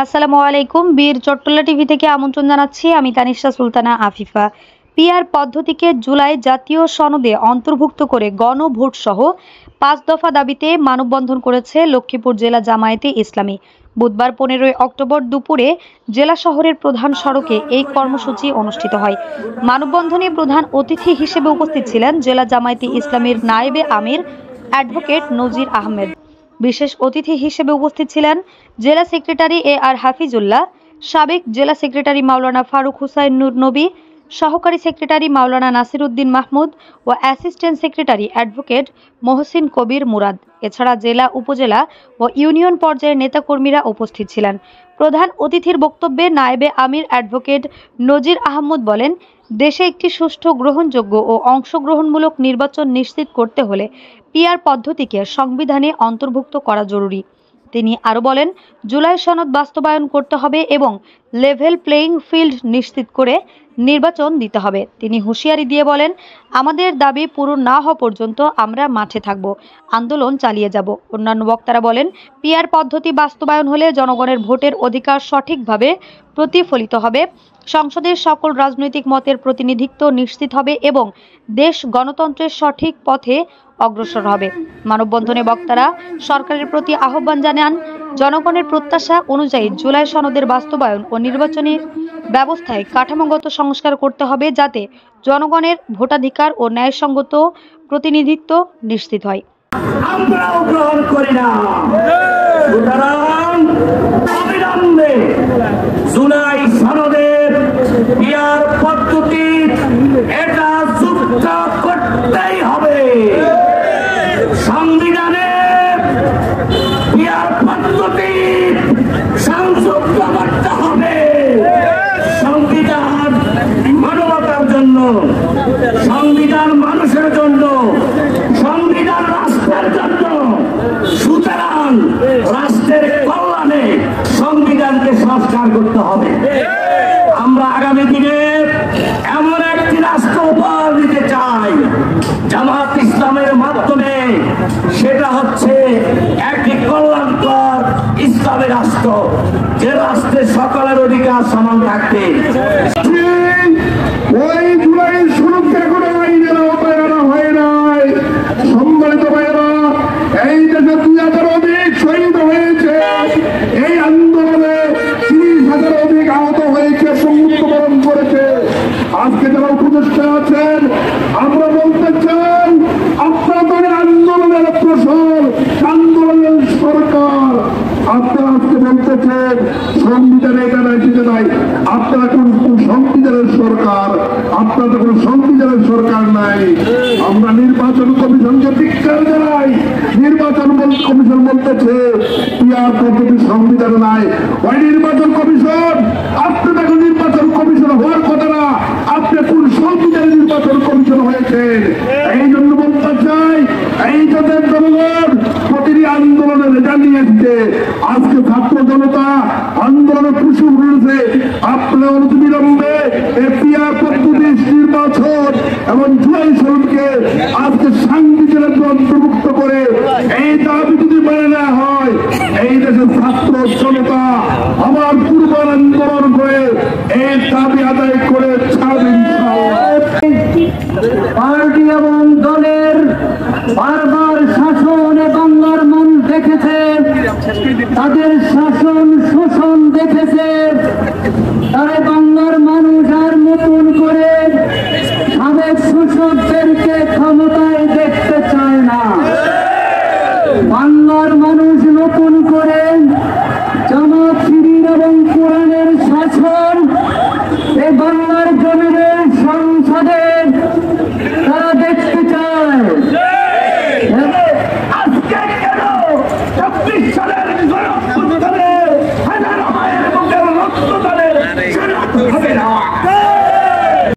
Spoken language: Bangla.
আসসালামু আলাইকুম। বীর চট্টলা টিভি থেকে আমন্ত্রণ জানাচ্ছি। আমি তানিশা সুলতানা আফিফা। পিআর পদ্ধতিকে জুলাই জাতীয় সনদে অন্তর্ভুক্ত করে গণভোট সহ ৫ দফা দাবিতে মানববন্ধন করেছে লক্ষ্মীপুর জেলা জামায়াতে ইসলামী। বুধবার ১৫ অক্টোবর দুপুরে জেলা শহরের প্রধান সড়কে এই কর্মসূচি অনুষ্ঠিত হয়। মানববন্ধনে প্রধান অতিথি হিসেবে উপস্থিত ছিলেন জেলা জামায়াতে ইসলামীর নায়েবে আমির অ্যাডভোকেট নজির আহমেদ। বিশেষ অতিথি হিসেবে উপস্থিত ছিলেন জেলা সেক্রেটারি আর হাফিজুল্লাহ, সাবেক জেলা সেক্রেটারি মাওলানা ফারুক হুসাইন নূর নবী, সহকারী সেক্রেটারি মাওলানা নাসির উদ্দিন মাহমুদ ও অ্যাসিস্ট্যান্ট সেক্রেটারি অ্যাডভোকেট মহসিন কবির মুরাদ। এছাড়া জেলা, উপজেলা ও ইউনিয়ন পর্যায়ের নেতাকর্মীরা উপস্থিত ছিলেন। প্রধান অতিথির বক্তব্যে নায়েবে আমির অ্যাডভোকেট নজির আহমদ বলেন, দেশে একটি সুষ্ঠু, গ্রহণযোগ্য ও অংশগ্রহণমূলক নির্বাচন নিশ্চিত করতে হলে পিআর পদ্ধতিকে সংবিধানে অন্তর্ভুক্ত করা জরুরি। তিনি আরও বলেন, জুলাই সনদ বাস্তবায়ন করতে হবে এবং লেভেল প্লেইং ফিল্ড নিশ্চিত করে নির্বাচন দিতে হবে। তিনি হুঁশিয়ারি দিয়ে বলেন, আমাদের দাবি পূরণ না হওয়া পর্যন্ত আমরা মাঠে থাকব, আন্দোলন চালিয়ে যাব। অন্যান্য বক্তারা বলেন, পিআর পদ্ধতি বাস্তবায়ন হলে জনগণের ভোটের অধিকার সঠিকভাবে প্রতিফলিত হবে, সংসদের সকল রাজনৈতিক মতের প্রতিনিধিত্ব নিশ্চিত হবে এবং দেশ গণতন্ত্রের সঠিক পথে অগ্রসর হবে। মানববন্ধনে বক্তারা সরকারের প্রতি আহ্বান জানান, জনগণের প্রত্যাশা অনুযায়ী জুলাই সনদের বাস্তবায়ন ও নির্বাচনী ব্যবস্থায় কাঠামোগত সংস্কার করতে হবে, যাতে জনগণের ভোটাধিকার ও ন্যায়সঙ্গত প্রতিনিধিত্ব নিশ্চিত হয়। আমরাও গ্রহণ করি না। সুতরাং অবিলম্বে জুলাই সনদের পিআর পদ্ধতি এটা যুক্ত করতেই হবে। সংবিধানে পিআর পদ্ধতি সংযুক্ত করতে হবে। সংবিধান মানবতার জন্য, সংবিধান মানুষের জন্য, সংবিধান রাষ্ট্রের জন্য। সুতরাং রাষ্ট্রের কল্যাণে সংবিধানকে সংস্কার করতে হবে। আমরা আগামী দিনে এমন একটি রাষ্ট্র উপহার দিতে চাই জামাত ইসলামের মাধ্যমে। সেটা হচ্ছে একটি কল্যাণকর ইসলামী রাষ্ট্র, যে রাষ্ট্রে সকলের অধিকার সমান থাকবে। ওই জুলাই সনদকে এখনো আইনের আওতায় আনা হয় নাই। সম্মানিত ভাইয়েরা, এই দেশে ২,০০০ অধিক শহীদ হয়েছে। এই আন্দোলনে ৩০,০০০ অধিক আহত হয়েছে, মৃত্যুবরণ করেছে। আজকে যারা উপদেষ্টা আছেন, আমরা বলতে চাই, আপনাদের আন্দোলনের ফসল, আন্দোলনের সরকার। আপনারা আজকে বলতেছেন সংবিধানে এটা নাই, সেটা নাই। আপনারা কোন সংবিধানের সরকার? আপনাদের কোন সংবিধানের সরকার নাই। আমরা নির্বাচন কমিশনকে ধিক্কার জানাই। নির্বাচন কমিশন বলতেছে পিআর পদ্ধতি সংবিধানে নাই। ওই নির্বাচন কমিশন, আপনি দেখুন নির্বাচন কমিশন হওয়ার কথা না, আপনি কোন সংবিধানে নির্বাচন কমিশন হয়েছেন? এই জন্য বলতে চাই, এই যাদের জনগণ প্রতিটি আন্দোলনে রেজাল্ট নিয়ে এসছে। আজকে ছাত্র জনতা আন্দোলনে খুশি উঠেছে। আপনারা অনতিবিলম্বে পিআর পদ্ধতি নির্বাচন এবং জুলাই সনদকে আজকে সাংবিধানিক অন্তর্ভুক্ত করে এই দাবি যদি মেনে নেওয়া হয়, এই দেশের ছাত্র জনতা আমার পূর্ব আন্দোলন করে এই দাবি আদায় করে ছাড়বেন। পার্টি এবং দলের বারবার শাসন বাংলার মন দেখেছে। তাদের শাসন